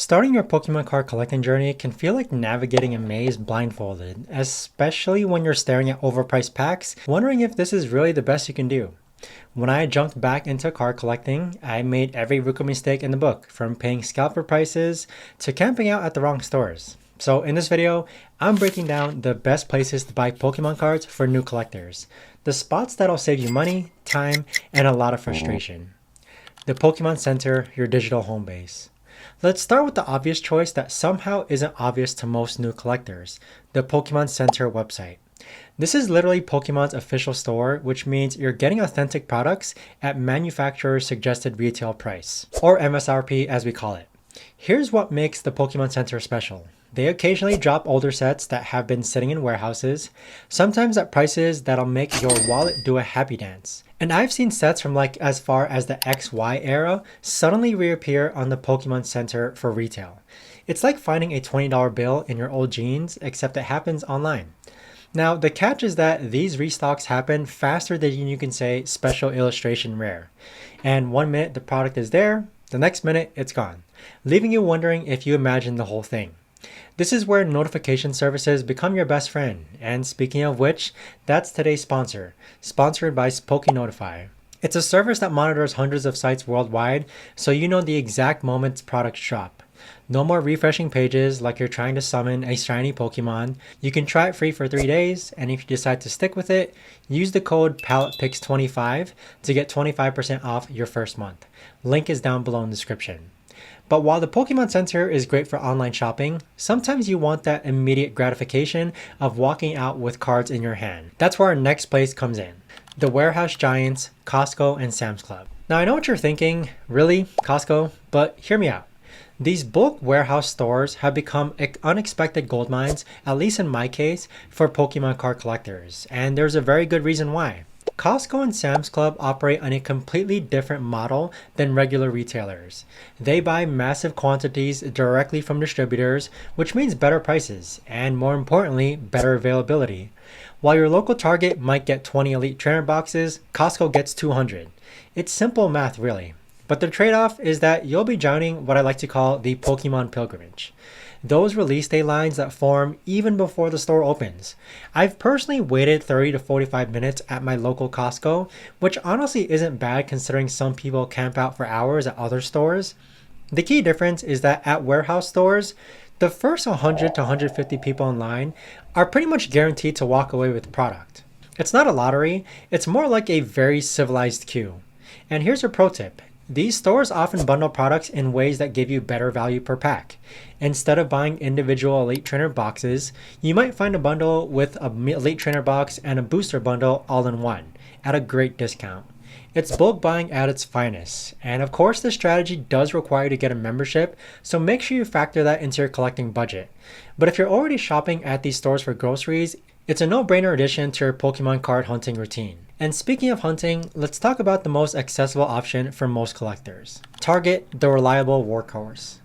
Starting your Pokemon card collecting journey can feel like navigating a maze blindfolded, especially when you're staring at overpriced packs, wondering if this is really the best you can do. When I jumped back into card collecting, I made every rookie mistake in the book, from paying scalper prices to camping out at the wrong stores. So in this video, I'm breaking down the best places to buy Pokemon cards for new collectors. The spots that'll save you money, time, and a lot of frustration. The Pokemon Center, your digital home base. Let's start with the obvious choice that somehow isn't obvious to most new collectors, the Pokemon Center website. This is literally Pokemon's official store, which means you're getting authentic products at manufacturer's suggested retail price, or MSRP as we call it. Here's what makes the Pokemon Center special. They occasionally drop older sets that have been sitting in warehouses, sometimes at prices that'll make your wallet do a happy dance. And I've seen sets from like as far as the XY era suddenly reappear on the Pokemon Center for retail. It's like finding a $20 bill in your old jeans, except it happens online. Now, the catch is that these restocks happen faster than you can say special illustration rare. And 1 minute the product is there, the next minute it's gone, leaving you wondering if you imagined the whole thing. This is where notification services become your best friend. And speaking of which, that's today's sponsor, sponsored by PokeNotify. It's a service that monitors hundreds of sites worldwide, so you know the exact moments products drop. No more refreshing pages like you're trying to summon a shiny Pokemon. You can try it free for 3 days, and if you decide to stick with it, use the code PalettePicks25 to get 25% off your first month. Link is down below in the description. But while the Pokemon Center is great for online shopping, sometimes you want that immediate gratification of walking out with cards in your hand. That's where our next place comes in. The warehouse giants, Costco and Sam's Club. Now I know what you're thinking, really, Costco? But hear me out. These bulk warehouse stores have become unexpected goldmines, at least in my case, for Pokemon card collectors, and there's a very good reason why. Costco and Sam's Club operate on a completely different model than regular retailers. They buy massive quantities directly from distributors, which means better prices, and more importantly, better availability. While your local Target might get 20 Elite Trainer boxes, Costco gets 200. It's simple math really. But the trade-off is that you'll be joining what I like to call the Pokemon pilgrimage. Those release day lines that form even before the store opens. I've personally waited 30 to 45 minutes at my local Costco, which honestly isn't bad considering some people camp out for hours at other stores. The key difference is that at warehouse stores, the first 100 to 150 people in line are pretty much guaranteed to walk away with the product. It's not a lottery, it's more like a very civilized queue. And here's a pro tip. These stores often bundle products in ways that give you better value per pack. Instead of buying individual Elite Trainer boxes, you might find a bundle with a Elite Trainer box and a booster bundle all in one, at a great discount. It's bulk buying at its finest. And of course, this strategy does require you to get a membership, so make sure you factor that into your collecting budget. But if you're already shopping at these stores for groceries, it's a no-brainer addition to your Pokemon card hunting routine. And speaking of hunting, let's talk about the most accessible option for most collectors. Target, the reliable workhorse.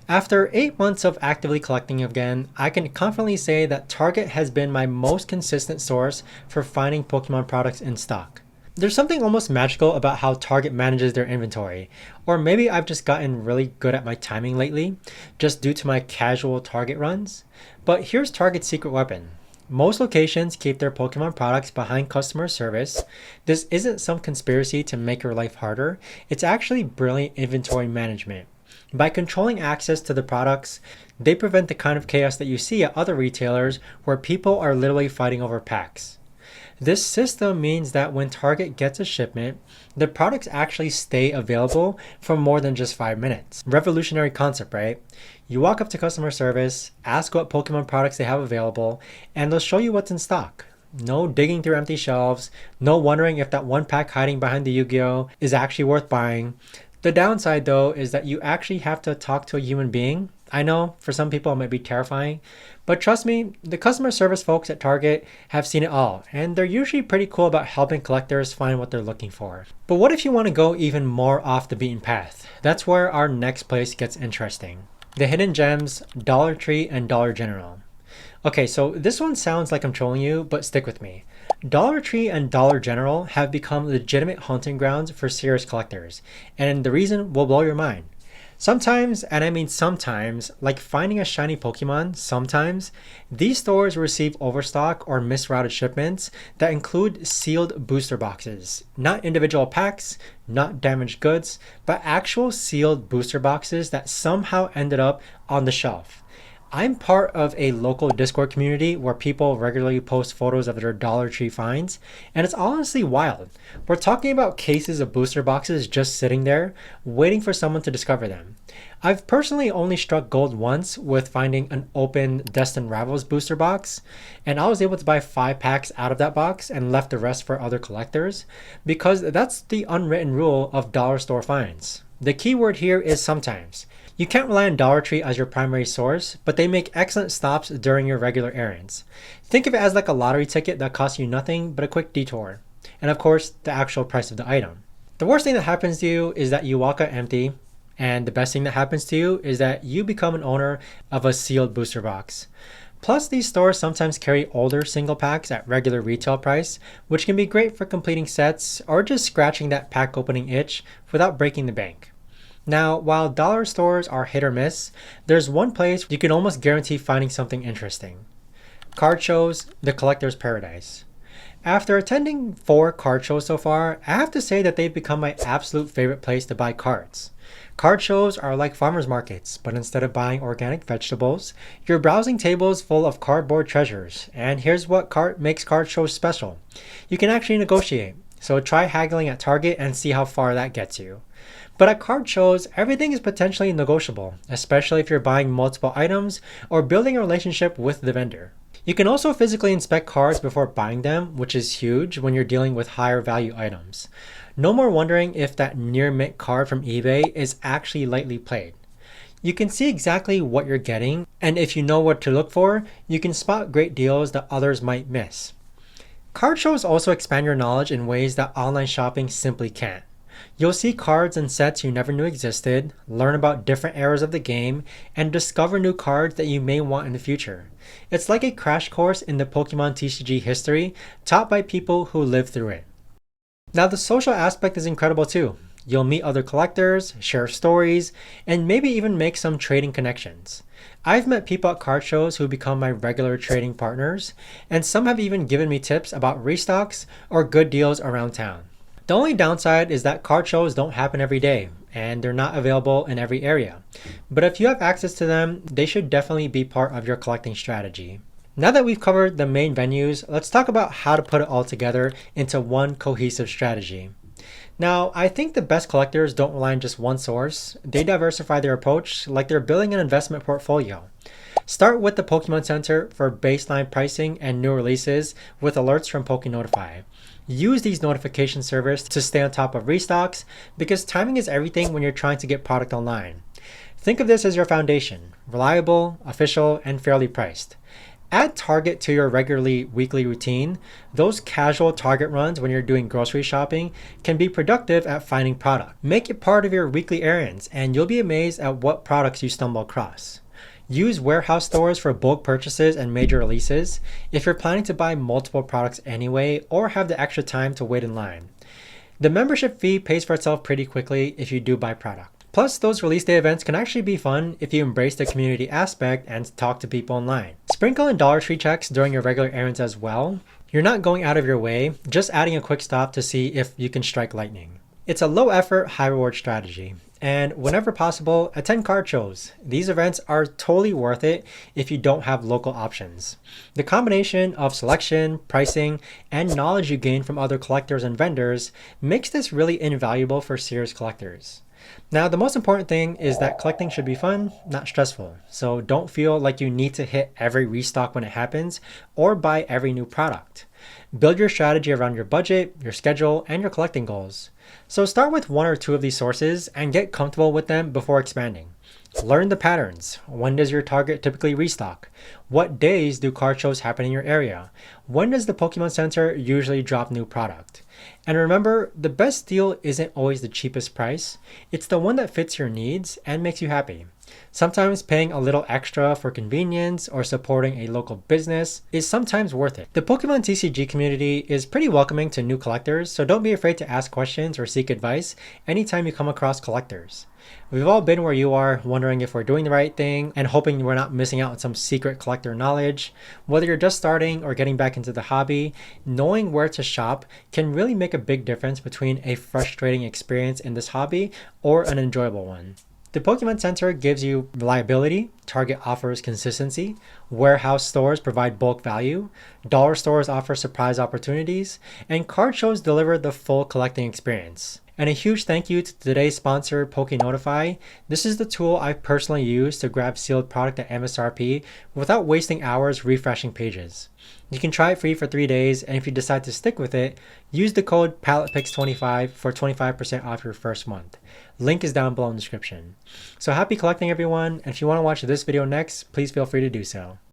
After 8 months of actively collecting again, I can confidently say that Target has been my most consistent source for finding Pokemon products in stock. There's something almost magical about how Target manages their inventory, or maybe I've just gotten really good at my timing lately, just due to my casual Target runs. But here's Target's secret weapon. Most locations keep their Pokemon products behind customer service. This isn't some conspiracy to make your life harder. It's actually brilliant inventory management. By controlling access to the products, they prevent the kind of chaos that you see at other retailers where people are literally fighting over packs. This system means that when Target gets a shipment, the products actually stay available for more than just 5 minutes. Revolutionary concept, right? You walk up to customer service, ask what Pokemon products they have available, and they'll show you what's in stock. No digging through empty shelves, no wondering if that one pack hiding behind the Yu-Gi-Oh is actually worth buying. The downside though is that you actually have to talk to a human being. I know for some people it might be terrifying, but trust me, the customer service folks at Target have seen it all, and they're usually pretty cool about helping collectors find what they're looking for. But what if you want to go even more off the beaten path? That's where our next place gets interesting. The hidden gems, Dollar Tree and Dollar General. Okay, so this one sounds like I'm trolling you, but stick with me. Dollar Tree and Dollar General have become legitimate hunting grounds for serious collectors, and the reason will blow your mind. Sometimes, and I mean sometimes, like finding a shiny Pokemon, sometimes, these stores receive overstock or misrouted shipments that include sealed booster boxes. Not individual packs, not damaged goods, but actual sealed booster boxes that somehow ended up on the shelf. I'm part of a local Discord community where people regularly post photos of their Dollar Tree finds, and it's honestly wild. We're talking about cases of booster boxes just sitting there, waiting for someone to discover them. I've personally only struck gold once with finding an open Destined Rivals booster box, and I was able to buy 5 packs out of that box and left the rest for other collectors, because that's the unwritten rule of dollar store finds. The key word here is sometimes. You can't rely on Dollar Tree as your primary source, but they make excellent stops during your regular errands. Think of it as like a lottery ticket that costs you nothing but a quick detour. And of course, the actual price of the item. The worst thing that happens to you is that you walk out empty, and the best thing that happens to you is that you become an owner of a sealed booster box. Plus, these stores sometimes carry older single packs at regular retail price, which can be great for completing sets or just scratching that pack opening itch without breaking the bank. Now, while dollar stores are hit or miss, there's one place you can almost guarantee finding something interesting. Card shows, the collector's paradise. After attending 4 card shows so far, I have to say that they've become my absolute favorite place to buy cards. Card shows are like farmers markets, but instead of buying organic vegetables, you're browsing tables full of cardboard treasures. And here's what makes card shows special. You can actually negotiate, so try haggling at Target and see how far that gets you. But at card shows, everything is potentially negotiable, especially if you're buying multiple items or building a relationship with the vendor. You can also physically inspect cards before buying them, which is huge when you're dealing with higher value items. No more wondering if that near mint card from eBay is actually lightly played. You can see exactly what you're getting, and if you know what to look for, you can spot great deals that others might miss. Card shows also expand your knowledge in ways that online shopping simply can't. You'll see cards and sets you never knew existed, learn about different eras of the game, and discover new cards that you may want in the future. It's like a crash course in the Pokemon TCG history, taught by people who lived through it. Now, the social aspect is incredible too. You'll meet other collectors, share stories, and maybe even make some trading connections. I've met people at card shows who become my regular trading partners, and some have even given me tips about restocks or good deals around town. The only downside is that card shows don't happen every day, and they're not available in every area. But if you have access to them, they should definitely be part of your collecting strategy. Now that we've covered the main venues, let's talk about how to put it all together into one cohesive strategy. Now, I think the best collectors don't rely on just one source. They diversify their approach like they're building an investment portfolio. Start with the Pokemon Center for baseline pricing and new releases with alerts from PokeNotify. Use these notification servers to stay on top of restocks because timing is everything when you're trying to get product online. Think of this as your foundation: reliable, official, and fairly priced. Add Target to your regularly weekly routine. Those casual Target runs when you're doing grocery shopping can be productive at finding product. Make it part of your weekly errands and you'll be amazed at what products you stumble across. Use warehouse stores for bulk purchases and major releases if you're planning to buy multiple products anyway or have the extra time to wait in line. The membership fee pays for itself pretty quickly if you do buy product. Plus, those release day events can actually be fun if you embrace the community aspect and talk to people online. Sprinkle in Dollar Tree checks during your regular errands as well. You're not going out of your way, just adding a quick stop to see if you can strike lightning. It's a low effort, high reward strategy. And whenever possible, attend card shows. These events are totally worth it if you don't have local options. The combination of selection, pricing, and knowledge you gain from other collectors and vendors makes this really invaluable for serious collectors. Now, the most important thing is that collecting should be fun, not stressful. So don't feel like you need to hit every restock when it happens or buy every new product. Build your strategy around your budget, your schedule, and your collecting goals. So start with 1 or 2 of these sources and get comfortable with them before expanding. Learn the patterns. When does your target typically restock? What days do card shows happen in your area? When does the Pokemon Center usually drop new product? And remember, the best deal isn't always the cheapest price. It's the one that fits your needs and makes you happy. Sometimes paying a little extra for convenience or supporting a local business is sometimes worth it. The Pokemon TCG community is pretty welcoming to new collectors, so don't be afraid to ask questions or seek advice anytime you come across collectors. We've all been where you are, wondering if we're doing the right thing and hoping we're not missing out on some secret collector knowledge. Whether you're just starting or getting back into the hobby, knowing where to shop can really make a big difference between a frustrating experience in this hobby or an enjoyable one. The Pokemon Center gives you reliability, Target offers consistency, warehouse stores provide bulk value, dollar stores offer surprise opportunities, and card shows deliver the full collecting experience. And a huge thank you to today's sponsor, PokeNotify. This is the tool I personally use to grab sealed product at MSRP without wasting hours refreshing pages. You can try it free for 3 days, and if you decide to stick with it, use the code PalettePicks25 for 25% off your first month. Link is down below in the description. So happy collecting, everyone, and if you want to watch this video next, please feel free to do so.